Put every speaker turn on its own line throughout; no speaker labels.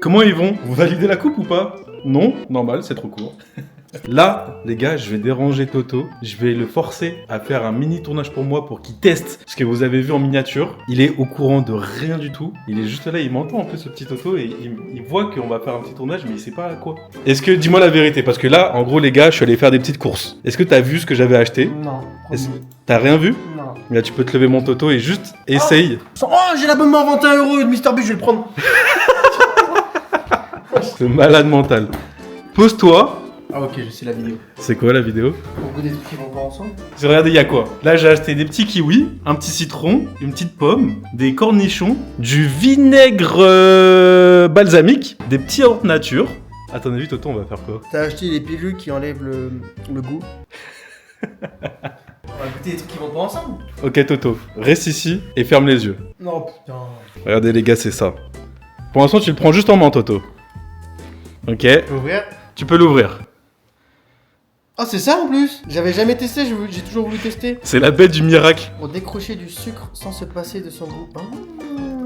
Comment ils vont? Vous validez la coupe ou pas? Non? Normal, c'est trop court. Là, les gars, je vais déranger Toto. Je vais le forcer à faire un mini tournage pour moi pour qu'il teste ce que vous avez vu en miniature. Il est au courant de rien du tout. Il est juste là, il m'entend un peu ce petit Toto et il voit qu'on va faire un petit tournage, mais il sait pas à quoi. Est-ce que, dis-moi la vérité, parce que là, en gros, les gars, je suis allé faire des petites courses. Est-ce que t'as vu ce que j'avais acheté?
Non.
T'as rien vu?
Non.
Là, tu peux te lever mon Toto et juste essaye.
Oh, j'ai l'abonnement à 21 € de Mr. B, je vais le prendre.
C'est malade mental. Pose-toi.
Ah ok, je sais la vidéo.
C'est quoi la vidéo?
Beaucoup des trucs qui vont pas ensemble.
Regardez, il y a quoi? Là, j'ai acheté des petits kiwis, un petit citron, une petite pomme, des cornichons, du vinaigre balsamique, des petits yaourts nature. À ton avis, Toto, on va faire quoi?
T'as acheté les pilules qui enlèvent le goût. On va goûter des trucs qui vont pas ensemble.
Ok, Toto, reste ici et ferme les yeux.
Non putain.
Regardez, les gars, c'est ça. Pour l'instant, tu le prends juste en main, Toto. Ok,
Tu peux ouvrir?
tu peux l'ouvrir.
Ah c'est ça en plus. J'avais jamais testé, j'ai toujours voulu tester.
C'est la bête du miracle.
Pour décrocher du sucre sans se passer de son goût.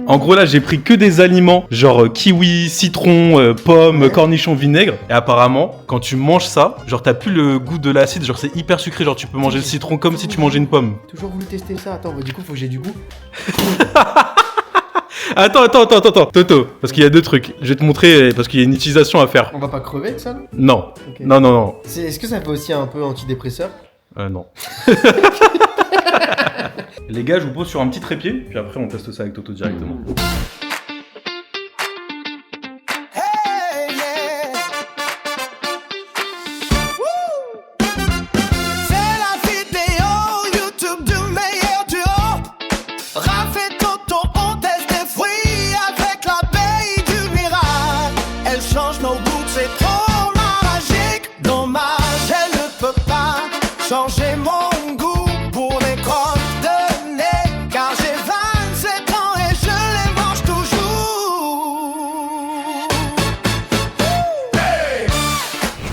En gros, là, j'ai pris que des aliments, genre kiwi, citron, pomme,
Ouais.
cornichon, vinaigre. Et apparemment, quand tu manges ça, genre t'as plus le goût de l'acide, genre c'est hyper sucré, genre tu peux manger le citron comme si tu mangeais une pomme.
Toujours voulu tester ça. Attends, bah, du coup faut que j'ai du goût.
Attends, Toto, parce qu'il y a deux trucs. Je vais te montrer, parce qu'il y a une utilisation à faire.
On va pas crever avec ça là?
Non,
Ok.
non.
Est-ce que ça fait aussi un peu antidépresseur?
Non. Les gars, je vous pose sur un petit trépied, puis après on teste ça avec Toto directement.
C'est la vidéo YouTube du meilleur duo. Raph et Toto, on teste des fruits avec l'abeille du miracle. Elle change nos goûts, c'est trop magique. Dommage, elle ne peut pas changer mon goût pour les crottes de nez. Car j'ai 27 ans et je les mange toujours.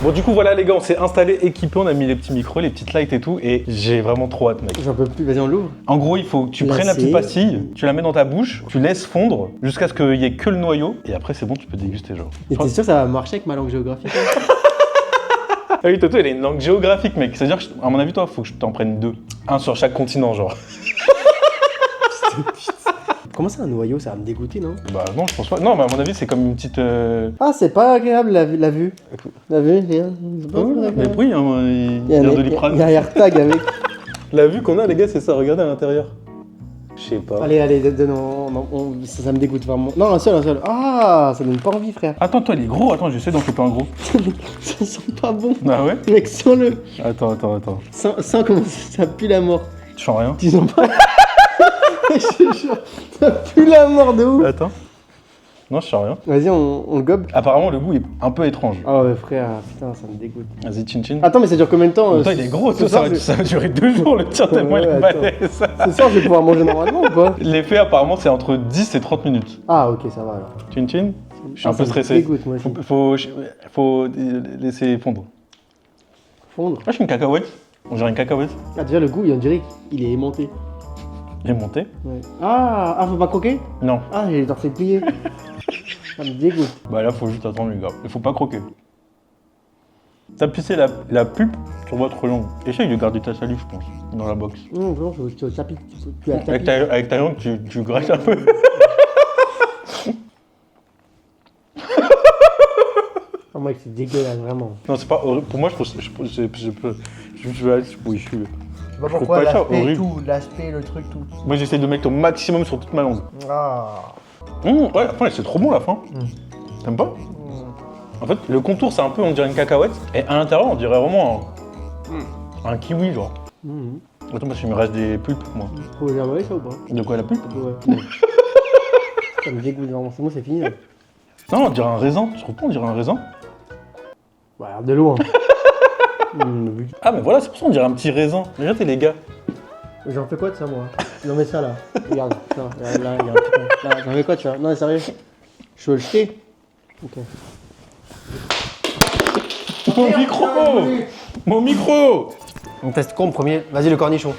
Bon, du coup, voilà les gars, on s'est installé, équipé, on a mis les petits micros, les petites lights et tout, et j'ai vraiment trop hâte, mec.
J'en peux plus, vas-y on l'ouvre.
En gros, il faut que tu prennes la petite pastille, tu la mets dans ta bouche, tu laisses fondre jusqu'à ce qu'il y ait que le noyau, et après c'est bon, tu peux déguster genre.
Et t'es sûr que ça va marcher avec ma langue géographique?
Ah oui, Toto, elle est une langue géographique, mec. C'est-à-dire que, à mon avis, toi, faut que je t'en prenne deux. Un sur chaque continent, genre.
Comment ça un noyau? Ça va me dégoûter, non?
Bah non, je pense pas. Non, mais à mon avis, c'est comme une petite...
Ah, c'est pas agréable la vue. La vue, regarde. C'est pas
mais
agréable.
oui, hein, il
Il y a
vient de
un
Doliprane.
AirTag avec.
La vue qu'on a, les gars, c'est ça. Regardez à l'intérieur. Je sais pas.
Allez, ça me dégoûte vraiment. Non, un seul. Ah, ça donne pas envie, frère.
Attends, toi, il est gros. Attends, j'essaie d'en couper un gros.
Ça sent pas bon.
Ah ouais?
Mec, sens-le.
Attends.
Sens comment ça pue la mort.
Je sens rien.
Tu sens pas? Je te jure, ça pue la mort de ouf.
Attends. Non, je sens rien.
Vas-y, on le gobe.
Apparemment, le goût est un peu étrange.
Oh, ouais, frère, putain, ça me dégoûte.
Vas-y, chin.
Attends, mais ça dure combien de temps?
Putain, il est gros.
ce
Ça
soir,
va durer 2 jours, le tien, tellement
Ouais,
il est
attends.
balèze.
Ce soir, je vais pouvoir manger normalement ou pas?
L'effet, apparemment, c'est entre 10 et 30 minutes.
Ah, ok, ça va alors.
Chin. Je suis un
Ça
peu
me
stressé.
dégoûte, moi aussi.
Faut laisser fondre.
Fondre.
Moi, je suis une cacahuète. On dirait une cacahuète.
Ah, déjà, le goût, on dirait qu'il est aimanté.
Il est monté.
Ouais. Ah, faut pas croquer?
Non.
Ah, j'ai les dorsets pliés. Ça me dégoûte.
Bah là, faut juste attendre, les gars. Il faut pas croquer. Tapissez la pulpe sur votre langue. Essaye de garder ta salive, je pense, dans la box.
Non, je tapis. Tu as
Avec ta langue, tu grattes un peu.
Oh, mec, c'est dégueulasse, vraiment.
Non, c'est pas horrible. Pour moi, je trouve je vais aller. Oui, je suis.
Je sais pas
trouve
pourquoi,
pas ça
l'aspect,
horrible.
tout, l'aspect, le truc, tout.
Moi, j'essaie de mettre au maximum sur toute ma langue.
Ah.
Ouais, la fin, c'est trop bon, la fin. T'aimes pas? En fait, le contour, c'est un peu, on dirait une cacahuète. Et à l'intérieur, on dirait vraiment un kiwi, genre. Attends, parce qu'il me reste des pulpes, moi.
Faut gerber ça ou pas?
De quoi, la pulpe?
Ouais. Ça me dégoûte vraiment. C'est bon, c'est fini là.
Non, on dirait un raisin. Tu trouves pas, on dirait un raisin?
Bah, regarde de loin.
Ah, mais voilà, c'est pour ça qu'on dirait un petit raisin. Regardez, les gars.
J'en fais quoi de ça, moi? Non, mais ça là. Regarde, ça. Là, il y a un truc. Là, j'en fais quoi de ça? Non, sérieux. Je peux le jeter? Ok.
Mon micro! Mon micro!
On teste quoi en premier? Vas-y, le cornichon.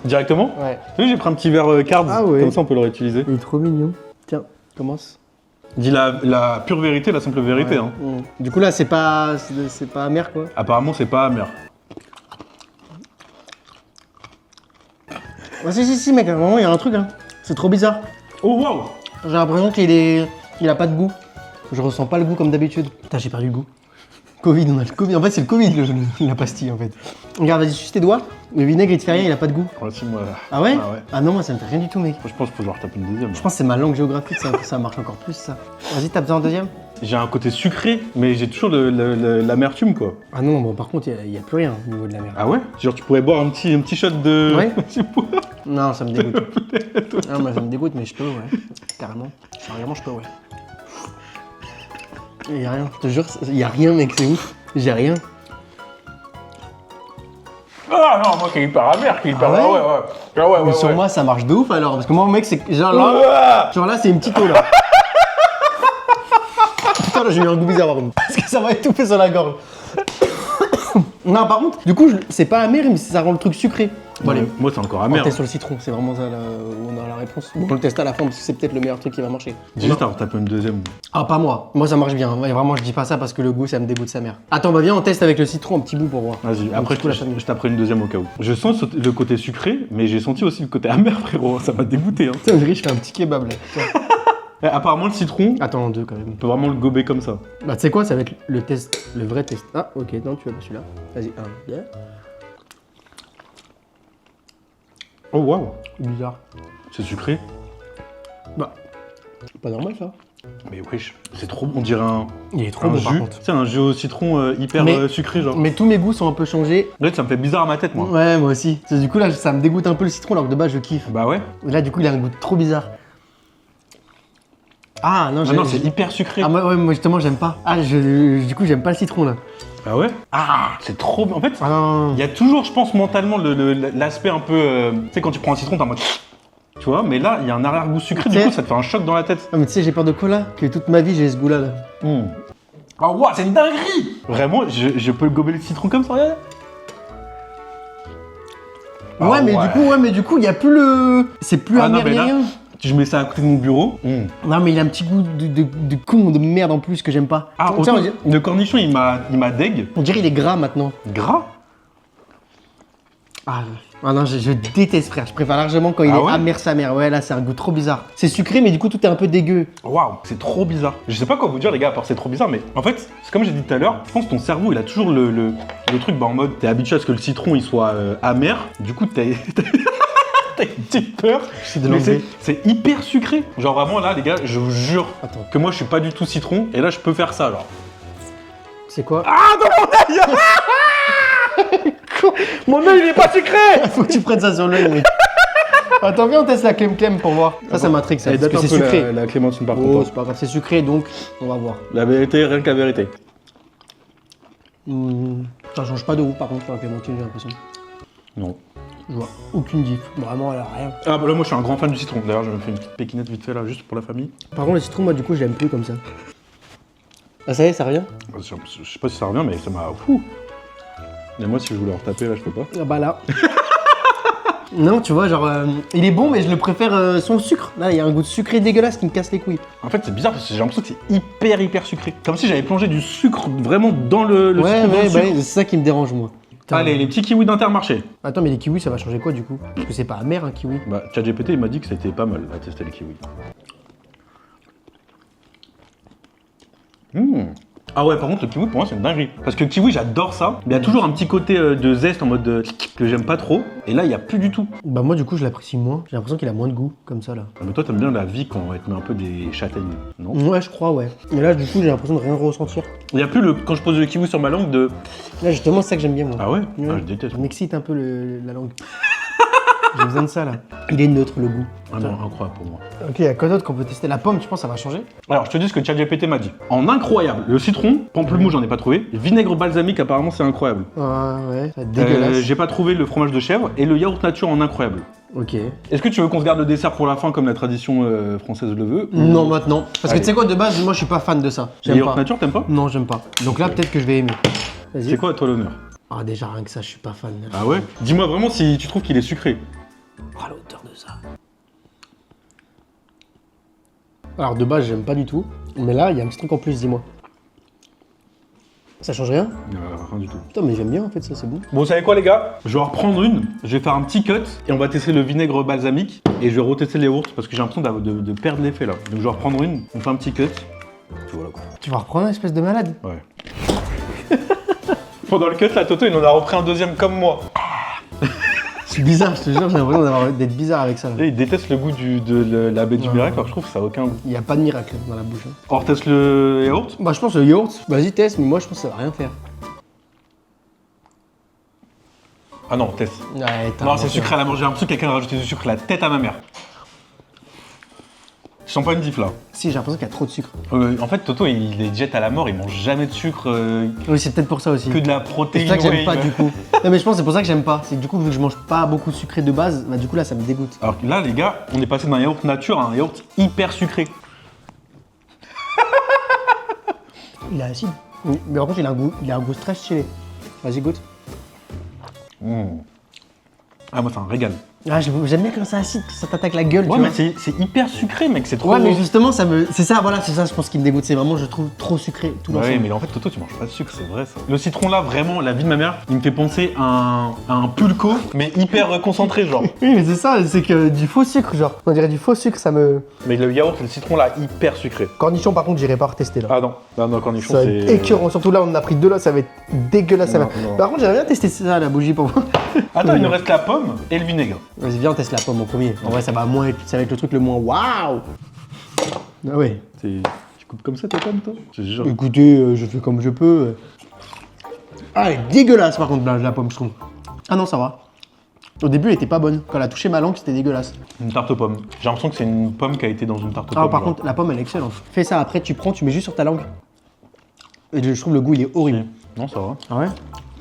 Directement?
Ouais.
Tu sais, j'ai pris un petit verre card.
Ah ouais.
Comme ça, on peut le réutiliser.
Il est trop mignon. Tiens, commence.
Dis la pure vérité, la simple vérité.
Ouais.
Hein.
Du coup là c'est pas amer quoi.
Apparemment, c'est pas amer.
Ouais, si mec, vraiment il y a un truc hein. C'est trop bizarre.
Oh waouh!
J'ai l'impression qu'il a pas de goût. Je ressens pas le goût comme d'habitude. Putain j'ai perdu le goût. Covid, on a le Covid. En fait c'est le Covid la pastille en fait. Regarde, vas-y suce tes doigts. Le vinaigre il te fait rien, il a pas de goût.
Ouais, si, moi.
Ah ouais?
Ah ouais.
Ah non moi ça me fait rien du tout mec.
Je pense qu'il faut genre taper une deuxième.
Je pense que c'est ma langue géographique, ça marche encore plus ça. Vas-y tape ça en deuxième.
J'ai un côté sucré, mais j'ai toujours l'amertume quoi.
Ah non bon par contre il y a plus rien au niveau de la merde.
Ah ouais? Genre tu pourrais boire un petit shot de.
Ouais.
Je sais pas.
Non ça me dégoûte. Ah moi ça me dégoûte mais je peux ouais. Carrément. Carrément je peux ouais. Il y a rien, je te jure, il y a rien mec, c'est ouf. J'ai rien.
Ah non, moi qui est hyper amer, qui est hyper.
Ah ouais?
Ah ouais. Ah ouais,
Mais sur moi ça marche de ouf alors parce que moi mec c'est genre là c'est une petite eau là. Putain là j'ai eu un goût bizarre par contre. Parce que ça m'a étouffé sur la gorge. Non par contre du coup c'est pas amer mais ça rend le truc sucré. Bon allez,
Moi c'est encore
on
amer.
teste sur le citron, c'est vraiment ça là où on a la réponse. Bon, on le teste à la fin parce que c'est peut-être le meilleur truc qui va marcher.
J'ai juste à taper une deuxième.
Ah pas moi, moi ça marche bien, ouais, vraiment je dis pas ça parce que le goût ça me dégoûte sa mère. Attends bah viens on teste avec le citron un petit bout pour voir.
Vas-y,
Un
après
petit coup, la
je
famille.
taperai une deuxième au cas où. Je sens le côté sucré, mais j'ai senti aussi le côté amer frérot, ça m'a dégoûté. Hein.
Putain, on dirait que je fais un petit kebab là. Tiens.
Apparemment le citron,
Attends, en deux quand même.
on peut vraiment le gober comme ça.
Bah tu sais quoi, ça va être le test, le vrai test. Ah ok, non tu vas pas celui-là. Vas-y, un, deux.
Oh waouh,
Bizarre.
c'est sucré.
Bah, pas normal ça.
Mais wesh, c'est trop bon, on dirait un
Il est trop bon par
jus.
contre.
C'est un jus au citron hyper
Mais-
sucré genre.
Mais tous mes goûts sont un peu changés.
Là ça me fait bizarre à ma tête moi.
Ouais, moi aussi. Du coup là, ça me dégoûte un peu le citron alors que de base je kiffe.
Bah ouais.
Et là du coup il a un goût trop bizarre. Ah non,
Ah non, c'est hyper sucré.
Ah ouais, moi justement j'aime pas. Ah du coup j'aime pas le citron là.
Ah ouais? Ah, c'est trop bien. En fait,
Ah non.
il y a toujours, je pense, mentalement l'aspect un peu. Tu sais, quand tu prends un citron, t'es en mode. Tu vois, mais là, il y a un arrière-goût sucré, du
Ok.
coup, ça te fait un choc dans la tête.
Ah mais tu sais j'ai peur de quoi là? Que toute ma vie j'ai ce goût là.
Ah, waouh, c'est une dinguerie! Vraiment, je peux le gober le citron comme ça, regarde. Ah
Ouais, mais du coup il y a plus le. C'est plus
Ah non,
amer
mais
ni
là-
rien.
Je mets ça à côté de mon bureau.
Non mais il a un petit goût de con, de merde en plus que j'aime pas.
Ah,
Tu sais,
autant, le cornichon, il m'a deg.
on dirait il est gras maintenant.
Gras?
Ah non, je déteste frère, je préfère largement quand il
Ah
est
ouais
amer sa mère. Ouais là c'est un goût trop bizarre. C'est sucré mais du coup tout est un peu dégueu.
Waouh, c'est trop bizarre. Je sais pas quoi vous dire, les gars, à part c'est trop bizarre, mais en fait, c'est comme j'ai dit tout à l'heure, je pense que ton cerveau, il a toujours le truc en mode, t'es habitué à ce que le citron, il soit amer, du coup, t'as une petite peur.
J'essaie de
Mais
l'enlever.
c'est hyper sucré. Genre vraiment, là, les gars, je vous jure
Attends.
que moi, je suis pas du tout citron, et là, je peux faire ça, genre.
C'est quoi?
Ah, dans mon œil Mon œil, il est pas sucré.
Faut que tu prennes ça sur l'œil mec. Attends viens on teste la clem pour voir. Ça m'intrigue ça,
Elle
parce
date
que
un
c'est
peu
sucré.
la clémentine, par
Oh
contre.
c'est pas grave, c'est sucré donc on va voir.
La vérité, rien que la vérité.
Ça change pas de ouf par contre la clémentine j'ai l'impression.
Non.
Je vois aucune diff, vraiment elle a rien.
Ah, bah là, moi, je suis un grand fan du citron. D'ailleurs, je me fais une petite pékinette vite fait, là, juste pour la famille.
Par contre le citron moi du coup je l'aime plus comme ça. Ah ça y est ça revient?
Je sais pas si ça revient, mais ça m'a. Fou. Et moi, si je voulais en retaper, là, je peux pas.
Ah bah là. Non, tu vois, genre, il est bon, mais je le préfère son sucre. Là, il y a un goût de sucré dégueulasse qui me casse les couilles.
En fait, c'est bizarre parce que j'ai l'impression que c'est hyper sucré. Comme si j'avais plongé du sucre vraiment dans le
Ouais,
citron, dans le
ouais,
sucre.
c'est ça qui me dérange, moi. Putain.
Allez, les petits kiwis d'Intermarché.
Attends, mais les kiwis, ça va changer quoi du coup? Parce que c'est pas amer, un kiwi.
Bah, ChatGPT, il m'a dit que c'était pas mal à tester les kiwis. Ah ouais, par contre, le kiwi, pour moi, c'est une dinguerie. Parce que le kiwi, j'adore ça. Mais il y a toujours un petit côté de zeste en mode que j'aime pas trop. Et là, il y a plus du tout.
Bah, moi, du coup, je l'apprécie moins. J'ai l'impression qu'il a moins de goût, comme ça, là.
Mais toi, t'aimes bien la vie quand elle te met un peu des châtaignes, non?
Ouais, je crois, ouais. Mais là, du coup, j'ai l'impression de rien ressentir.
Il y a plus le. Quand je pose le kiwi sur ma langue de.
Là, justement, c'est ça que j'aime bien, moi.
Ah ouais?
Ouais.
Ah, je déteste.
Ça m'excite un peu la langue. J'ai besoin de ça, là. Il est neutre, le goût.
Ah non, incroyable pour moi.
Ok, il y a quoi d'autre qu'on peut tester? La pomme, tu penses, ça va changer?
Alors, je te dis ce que ChatGPT m'a dit. En incroyable, le citron, pamplemousse, j'en ai pas trouvé. Vinaigre balsamique, apparemment, c'est incroyable.
Ah, ouais, ça va être dégueulasse.
J'ai pas trouvé le fromage de chèvre et le yaourt nature en incroyable.
Ok.
Est-ce que tu veux qu'on se garde le dessert pour la fin comme la tradition française le veut?
Non, maintenant. Parce que
Allez.
tu sais quoi, de base, moi, je suis pas fan de ça.
Le
J'aime
yaourt
pas.
nature, t'aimes pas?
Non, j'aime pas. Donc là, peut-être que je vais aimer. Vas-y.
C'est quoi, toi, l'honneur?
Ah, déjà, rien que ça, je suis pas fan.
Ah ouais? Dis-moi vraiment si tu trouves qu'il est sucré.
Ah, l'odeur de ça. Alors, de base, j'aime pas du tout. Mais là, il y a un petit truc en plus, dis-moi. Ça change rien?
Rien du tout.
Putain, mais j'aime bien en fait ça, c'est bon.
Bon, vous savez quoi les gars? Je vais en reprendre une, je vais faire un petit cut et on va tester le vinaigre balsamique et je vais retester les yaourts parce que j'ai l'impression de perdre l'effet là. Donc je vais reprendre une, on fait un petit cut. Et voilà quoi.
Tu vas reprendre une espèce de malade?
Ouais. Pendant le cut, là, Toto, il en a repris un deuxième comme moi.
C'est bizarre, je te jure, j'ai l'impression d'être bizarre avec ça. Là.
Et il déteste le goût de la baie du
Ouais.
miracle, alors que je trouve que ça a aucun goût.
Il n'y a pas de miracle dans la bouche. Hein.
On reteste le yaourt?
Bah, je pense le yaourt, vas-y, teste, mais moi je pense que ça va rien faire.
Ah non, teste.
Ouais,
Non, c'est sucré à la mort. J'ai l'impression que quelqu'un a rajouté du sucre la tête à ma mère. Je sens pas une diff là.
Si, j'ai l'impression qu'il y a trop de sucre.
En fait, Toto, il les jette à la mort, il mange jamais de sucre,
Oui, c'est peut-être pour ça aussi.
que de la
C'est
protéine.
pour ça que j'aime
whey.
pas du coup. Non, mais je pense que c'est pour ça que j'aime pas. C'est que du coup, vu que je mange pas beaucoup sucré de base, bah du coup là ça me dégoûte.
Alors que là, les gars, on est passé d'un yaourt nature à un yaourt hyper sucré.
Il est acide. Oui, mais en fait, il a un goût très stylé. Vas-y, goûte.
Ah, moi, c'est un régal.
Ah, j'aime bien quand c'est acide, que ça t'attaque la gueule.
Ouais,
tu
mais
vois.
c'est hyper sucré, mec, c'est trop.
Ouais, mais justement, c'est ça, voilà, c'est ça, je pense qui me dégoûte. C'est vraiment, je trouve trop sucré tout
Ouais,
l'ensemble.
mais en fait, Toto, tu manges pas de sucre, c'est vrai ça. Le citron là, vraiment, la vie de ma mère, il me fait penser à un pulco, mais hyper concentré, genre.
Oui, mais c'est ça, c'est que du faux sucre, genre. On dirait du faux sucre, ça me.
Mais le yaourt, le citron là, hyper sucré.
Cornichon, par contre, j'irai pas retester là.
Ah non, cornichon,
Ça va
c'est.
être écœurant, surtout là, on en a pris deux là, ça va être dégueulasse. Ça va.
Non.
Par contre, j'aimerais bien tester ça, la bougie pour voir.
Attends, il nous reste la pomme et le vinaigre.
Vas-y, viens, on teste la pomme en premier. En vrai, ça va être le truc le moins waouh. Ah ouais.
Tu coupes comme ça tes pommes, toi? Je te jure.
Écoutez, je fais comme je peux. Ah, elle est dégueulasse par contre, la pomme, je trouve. Ah non, ça va. Au début, elle était pas bonne. Quand elle a touché ma langue, c'était dégueulasse.
Une tarte aux pommes. J'ai l'impression que c'est une pomme qui a été dans une tarte aux
Ah,
pommes.
par
genre.
contre, la pomme, elle est excellente. Fais ça après, tu prends, tu mets juste sur ta langue. Et je trouve le goût, il est horrible.
Non, ça va.
Ah ouais?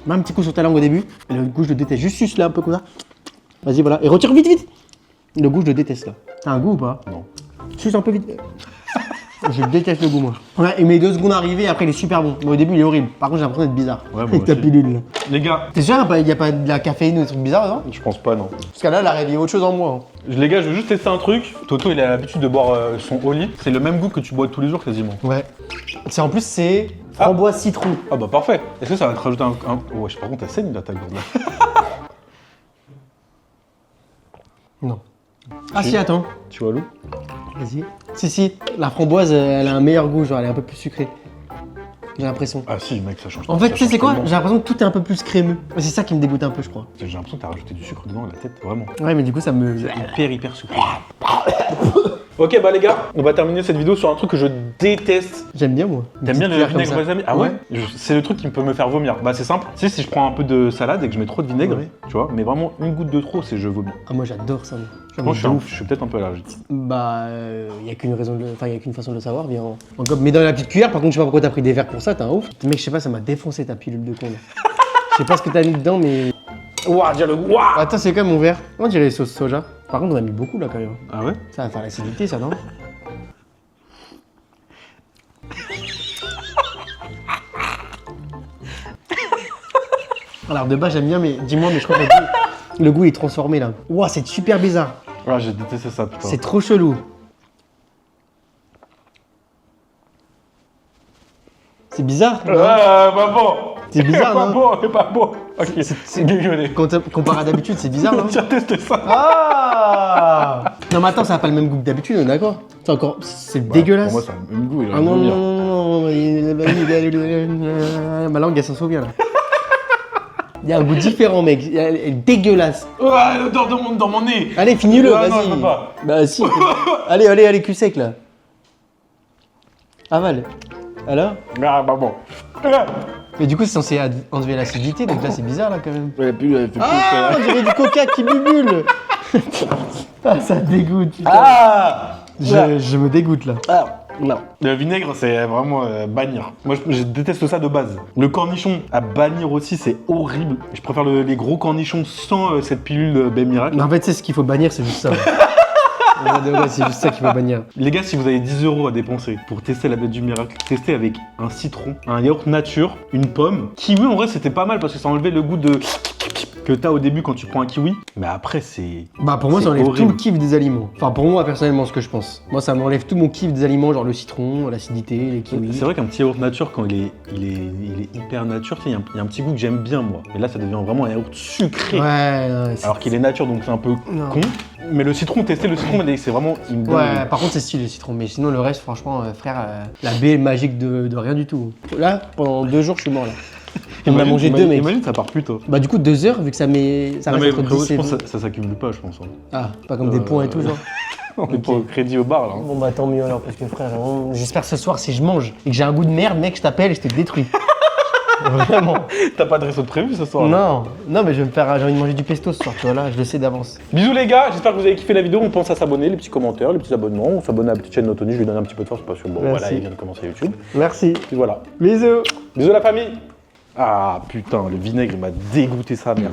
Mets un petit coup sur ta langue au début. Et le goût, je le déteste. Juste suce là, un peu comme ça. Vas-y, voilà. Et retire vite. Le goût, je le déteste là. T'as un goût ou pas?
Non.
Suce un peu vite. Je déteste le goût, moi. Ouais, il met 2 secondes à arriver, après il est super bon. Mais au début, il est horrible. Par contre, j'ai l'impression d'être bizarre.
Ouais, moi
avec ta
aussi.
pilule là.
Les gars,
T'es sûr, il n'y a pas de la caféine ou des trucs bizarres dedans?
je pense pas, non.
Parce que là, elle a réveillé autre chose en moi. Hein.
Les gars, je veux juste tester un truc. Toto, il a l'habitude de boire son Oli. C'est le même goût que tu bois tous les jours quasiment.
Ouais. C'est en plus, c'est framboise citron.
Ah bah parfait. Est-ce que ça va te rajouter un... Oh, wesh, par contre, elle saigne là, ta gourde là.
Non. Ah si, attends.
Tu vois, Lou?
Vas-y. Si, la framboise, elle a un meilleur goût, genre elle est un peu plus sucrée. J'ai l'impression.
Ah si, mec, ça change.
En fait,
ça
tu sais,
change
c'est quoi?
tellement.
J'ai l'impression que tout est un peu plus crémeux. C'est ça qui me dégoûte un peu, je crois.
J'ai l'impression que t'as rajouté du sucre dedans, la tête, vraiment.
Ouais, mais du coup, ça me.
Hyper sucré. Ok, bah les gars, on va terminer cette vidéo sur un truc que je déteste.
J'aime bien, moi. Une
T'aimes bien
petite
le
cuillère comme
vinaigre
ça.
balsamique? Ah ouais, C'est le truc qui peut me faire vomir. Bah c'est simple. Tu sais, si je prends un peu de salade et que je mets trop de vinaigre,
Ouais.
tu vois, mais vraiment une goutte de trop, c'est je vomis.
Ah, moi, j'adore ça, moi.
Moi,
J'aime de ouf.
je suis peut-être un peu allergique.
Bah, y a qu'une raison de... Enfin, y a qu'une façon de le savoir, viens en gobe. Mais dans la petite cuillère, par contre, je sais pas pourquoi t'as pris des verres pour ça, t'es un ouf. Mec, je sais pas, ça m'a défoncé ta pilule de con, là. Je sais pas ce que t'as mis dedans, mais...
Ouah, déjà le goût. Ouah.
Attends, c'est quoi mon verre? On dirait les sauces soja. Par contre, on a mis beaucoup, là, quand même.
Ah ouais?
Ça va faire l'acidité, ça, non? Alors, de base, j'aime bien, mais dis-moi, mais je crois que le goût est transformé, là. Ouah, c'est super bizarre.
Ah, j'ai détesté ça, putain.
C'est trop chelou. C'est bizarre, non?
Pas bon.
C'est bizarre,
Pas
non?
bon, c'est pas bon. Ok, c'est dégueulé.
Comparé à d'habitude, c'est bizarre, non?
Tiens, teste ça.
Ah! Non, mais attends, ça n'a pas le même goût que d'habitude, on est d'accord? C'est encore... C'est dégueulasse.
Pour moi, ça a le même goût. Il a
Ah
le
non,
vomir.
non, ma langue, elle s'en souvient, là. Il y a un goût différent, mec. Elle est dégueulasse.
Ah, l'odeur dans mon nez.
Allez, finis-le,
Ah, non,
vas-y.
je peux pas.
Bah si. Allez, cul sec, là. Avale. Alors?
Ah, pas bon.
Mais du coup, c'est censé enlever l'acidité, donc là, c'est bizarre, là, quand même.
Elle fait plus.
Ah, on dirait du coca qui bubule. Ah, ça dégoûte, putain.
Ah.
Je me dégoûte, là.
Non. Le vinaigre, c'est vraiment bannir. Moi, je déteste ça de base. Le cornichon à bannir aussi, c'est horrible. Je préfère les gros cornichons sans cette pilule baie miracle.
Mais en fait, c'est ce qu'il faut bannir, c'est juste ça. Ouais, c'est juste ça qu'il faut bannir.
Les gars, si vous avez 10 € à dépenser pour tester la baie du miracle, testez avec un citron, un yaourt nature, une pomme. Kiwi, en vrai, c'était pas mal parce que ça enlevait le goût de que t'as au début quand tu prends un kiwi, mais après c'est...
Bah pour moi
C'est
ça enlève
horrible.
tout le kiff des aliments. Enfin pour moi personnellement ce que je pense. Moi ça m'enlève tout mon kiff des aliments, genre le citron, l'acidité, les kiwis.
C'est vrai qu'un petit yaourt nature, quand il est hyper nature, tu sais, il y a un petit goût que j'aime bien moi. Mais là ça devient vraiment un yaourt sucré.
Ouais,
Alors qu'il est nature donc c'est un peu
Non.
con. Mais le citron, tester le citron, c'est vraiment... Il me donne-
Ouais, par contre c'est stylé le citron, mais sinon le reste franchement frère, la baie est magique de rien du tout. Là pendant 2 jours je suis mort là. Il m'a mangé 2 mec.
Imagine ça part plus toi.
Bah du coup 2 heures vu que ça reste
Non mais
entre
frérot,
10
je
et
pense
20.
que ça s'accumule pas je pense. Hein.
Ah, pas comme des points et tout genre.
On est pas au crédit au bar là. hein.
Bon bah tant mieux alors parce que frère, j'espère que ce soir si je mange et que j'ai un goût de merde mec je t'appelle et je te détruis. Vraiment.
T'as pas de réseau de prévu ce soir là.
Non mais j'ai envie de manger du pesto ce soir, tu vois là, je le sais d'avance.
Bisous les gars, j'espère que vous avez kiffé la vidéo. On pense à s'abonner, les petits commentaires, les petits abonnements. On s'abonne à la petite chaîne Notoni, je lui donne un petit peu de force parce que bon
Merci.
voilà, il vient de commencer YouTube.
Merci.
Puis voilà.
Bisous.
Bisous la famille. Ah putain, le vinaigre il m'a dégoûté sa merde.